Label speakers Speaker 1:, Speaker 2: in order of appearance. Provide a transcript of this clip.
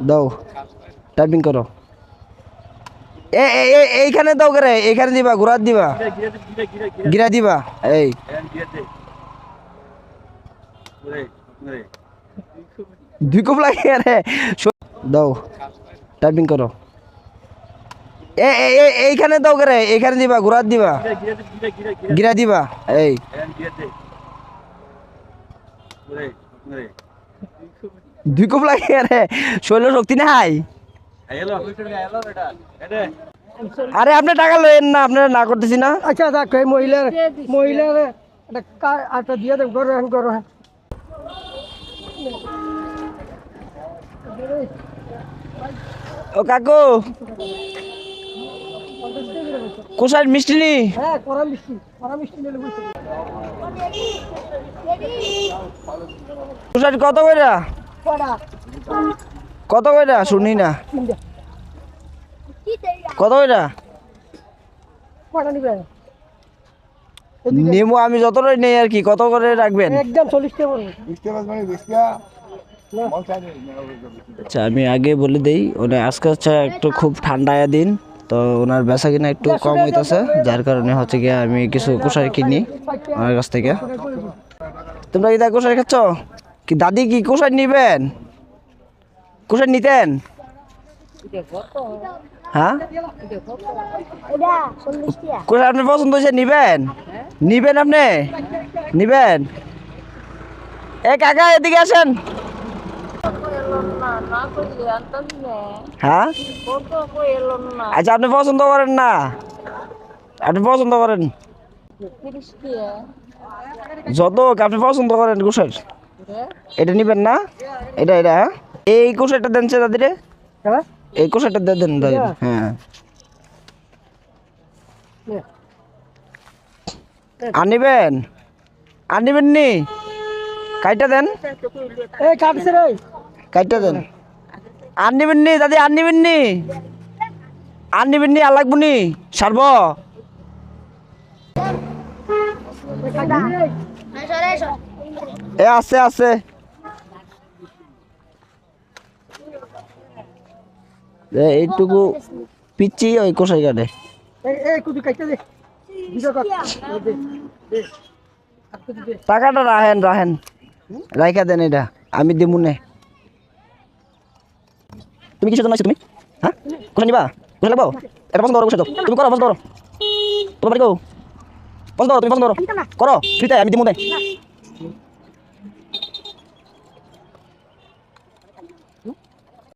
Speaker 1: দাও টাইপিং করো। এইখানে দাও করে, এইখানে দিবা, ঘোরাত দিবা, গিরা দিবা। এই দুই কোপ লাগে আরে। দাও টাইপিং করো। এইখানে দাও করে, এইখানে দিবা, ঘোরাত দিবা, গিরা দিবা। এই দুই কোপ লাগে আরে, শৈল শক্তি নাই। আরে আপনি টাকা লইেন না, আপনারা না করতেছি না।
Speaker 2: আচ্ছা দেখ এই মহিলার একটা দিয়ে দেন করো করো।
Speaker 1: ও কাকু, কোষার মিষ্টি নি?
Speaker 2: হ্যাঁ করা মিষ্টি নিলে বুঝতে
Speaker 1: কোষার কত কইরা? কত কইরা শুনি না, কত কইরা? নেমু আমি যতটাই নেই আর কি, কত করে রাখবেন?
Speaker 2: একদম 40 টাকা পড়বে।
Speaker 1: আচ্ছা আমি আগে বলে দেই, ওনে আজকে হচ্ছে একটু খুব ঠান্ডা দিন, তো ওনার বেচা কিনা একটু কম হইতেছে, যার কারণে হচ্ছে গিয়ে আমি কিছু কোষারি কিনি ওনার কাছ থেকে। তোমরা কি কোষারি খাচ্ছ? কি দাদি কি কোষারি নিবেন? কোষারি নিতেন? হ্যাঁ কোষারি আপনার পছন্দ হয়েছে, নিবেন? নিবেন আপনি? নিবেন? এ কাকা এদিকে আসেন। হ্যাঁ আচ্ছা আপনি পছন্দ করেন না, আপনি পছন্দ করেন যত, আপনি পছন্দ করেন কুষার। এটা নিবেন না? এটা এটা হ্যাঁ এই কুষারটা দেন সে দাদিরে, এই কুষারটা দেন দাদি। হ্যাঁ আর নিবেন? আর নিবেন নি? কাইটা দেন,
Speaker 2: এই কাটছে রে,
Speaker 1: কাইটা দেন। আর নিবেন নি দাদি? আর নিবেন নি? আর নিবেন নি? আর লাগবো নি? সারব? এ আছে আছে। এইটুকু পিচ্ছি ওই কোষাই কাটে। টাকাটা রাহেন রাহেন, রাইখা দেন, এটা আমি দিমু নে। তুমি কিসের জন্য আসছো তুমি? হ্যাঁ কোথায় নিবা? কোথায় লাগবো? এটা পছন্দ করো, কোথায় দাও তুমি, করো পছন্দ করো, তোমার বাড়ি গো পছন্দ করো, তুমি পছন্দ করো, করো ফ্রিতে আমি দিমু নে।